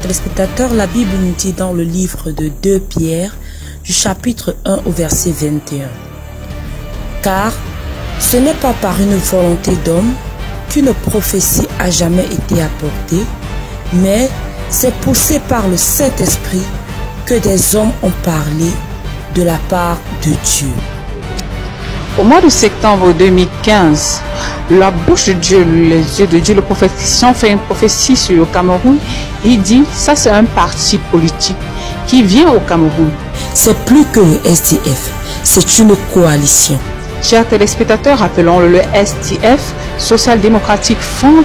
Téléspectateurs, la Bible nous dit dans le livre de 2 Pierre, du chapitre 1 au verset 21. Car ce n'est pas par une volonté d'homme qu'une prophétie a jamais été apportée, mais c'est poussé par le Saint-Esprit que des hommes ont parlé de la part de Dieu. Au mois de septembre 2015, la bouche de Dieu, les yeux de Dieu, le prophète Christian fait une prophétie sur le Cameroun. Il dit, ça c'est un parti politique qui vient au Cameroun. C'est plus que le SDF, c'est une coalition. Chers téléspectateurs, rappelons-le, le SDF, Social Democratic Front,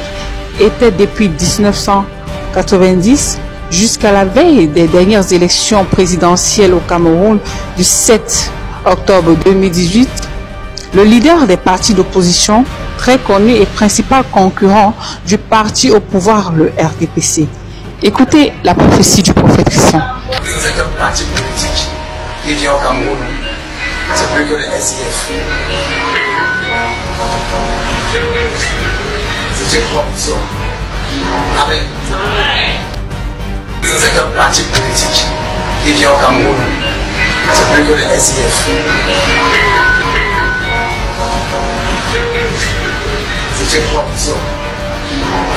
était depuis 1990 jusqu'à la veille des dernières élections présidentielles au Cameroun du 7 octobre 2018. Le leader des partis d'opposition, très connu et principal concurrent du parti au pouvoir, le RDPC. Écoutez la prophétie du prophète Christian. C'est un parti politique qui vient au Cameroun, c'est plus que le SDF. C'est une coalition. Amen. C'est un parti politique qui vient au Cameroun, c'est plus que le SDF.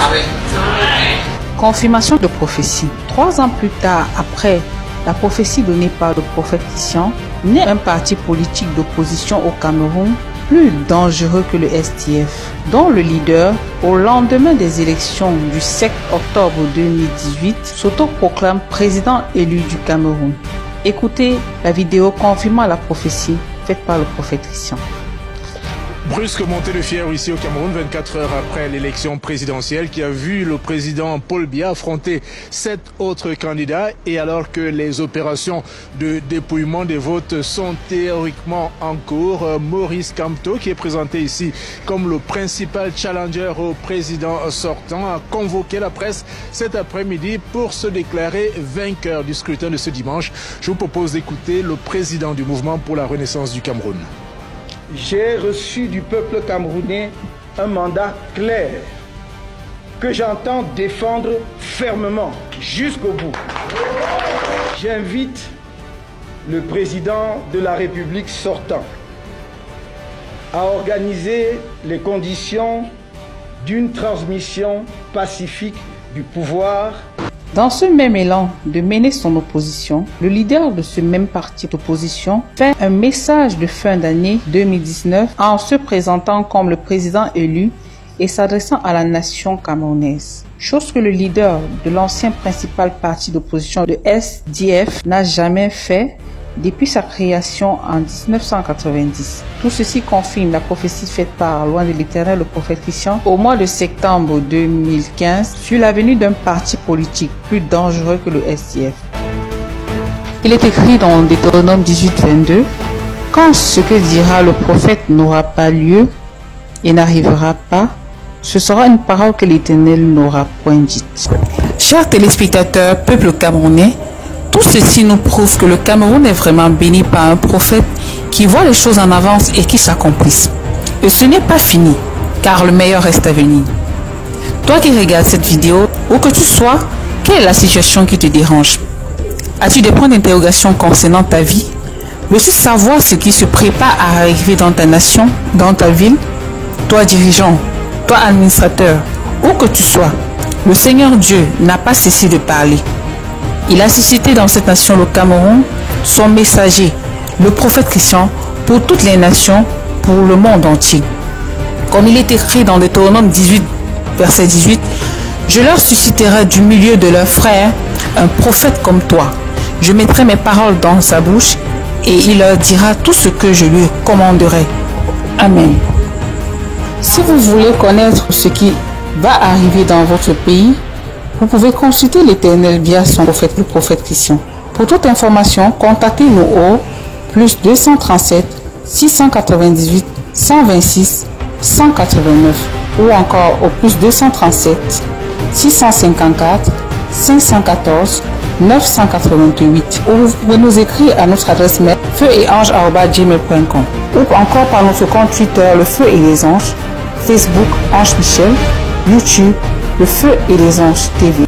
Amen. Confirmation de prophétie. 3 ans plus tard, après la prophétie donnée par le prophète Christian, naît un parti politique d'opposition au Cameroun plus dangereux que le SDF, dont le leader, au lendemain des élections du 7 octobre 2018, s'autoproclame président élu du Cameroun. Écoutez la vidéo confirmant la prophétie faite par le prophète Christian. Brusque montée de fièvre ici au Cameroun, 24 heures après l'élection présidentielle qui a vu le président Paul Biya affronter 7 autres candidats, et alors que les opérations de dépouillement des votes sont théoriquement en cours, Maurice Kamto, qui est présenté ici comme le principal challenger au président sortant, a convoqué la presse cet après-midi pour se déclarer vainqueur du scrutin de ce dimanche. Je vous propose d'écouter le président du mouvement pour la renaissance du Cameroun. J'ai reçu du peuple camerounais un mandat clair que j'entends défendre fermement jusqu'au bout. J'invite le président de la République sortant à organiser les conditions d'une transmission pacifique du pouvoir. Dans ce même élan de mener son opposition, le leader de ce même parti d'opposition fait un message de fin d'année 2019 en se présentant comme le président élu et s'adressant à la nation camerounaise. Chose que le leader de l'ancien principal parti d'opposition, le SDF, n'a jamais fait depuis sa création en 1990. Tout ceci confirme la prophétie faite par loin de l'Éternel, le prophète Christian, au mois de septembre 2015, sur la venue d'un parti politique plus dangereux que le SDF. Il est écrit dans Deutéronome 18-22, « Quand ce que dira le prophète n'aura pas lieu et n'arrivera pas, ce sera une parole que l'Éternel n'aura point dite. » Chers téléspectateurs, peuple camerounais, tout ceci nous prouve que le Cameroun est vraiment béni par un prophète qui voit les choses en avance et qui s'accomplissent. Et ce n'est pas fini, car le meilleur reste à venir. Toi qui regardes cette vidéo, où que tu sois, quelle est la situation qui te dérange? As-tu des points d'interrogation concernant ta vie? Veux-tu savoir ce qui se prépare à arriver dans ta nation, dans ta ville? Toi dirigeant, toi administrateur, où que tu sois, le Seigneur Dieu n'a pas cessé de parler. Il a suscité dans cette nation, le Cameroun, son messager, le prophète Christian, pour toutes les nations, pour le monde entier. Comme il est écrit dans Deutéronome 18, verset 18, « Je leur susciterai du milieu de leurs frères un prophète comme toi. Je mettrai mes paroles dans sa bouche et il leur dira tout ce que je lui commanderai. » Amen. Si vous voulez connaître ce qui va arriver dans votre pays, vous pouvez consulter l'Éternel via son prophète, le prophète Christian. Pour toute information, contactez-nous au plus 237 698 126 189 ou encore au plus 237 654 514 988 ou vous pouvez nous écrire à notre adresse mail feuetange@gmail.com ou encore par notre compte Twitter Le Feu et les Anges, Facebook Ange Michel, YouTube Le Feu et les Anges TV.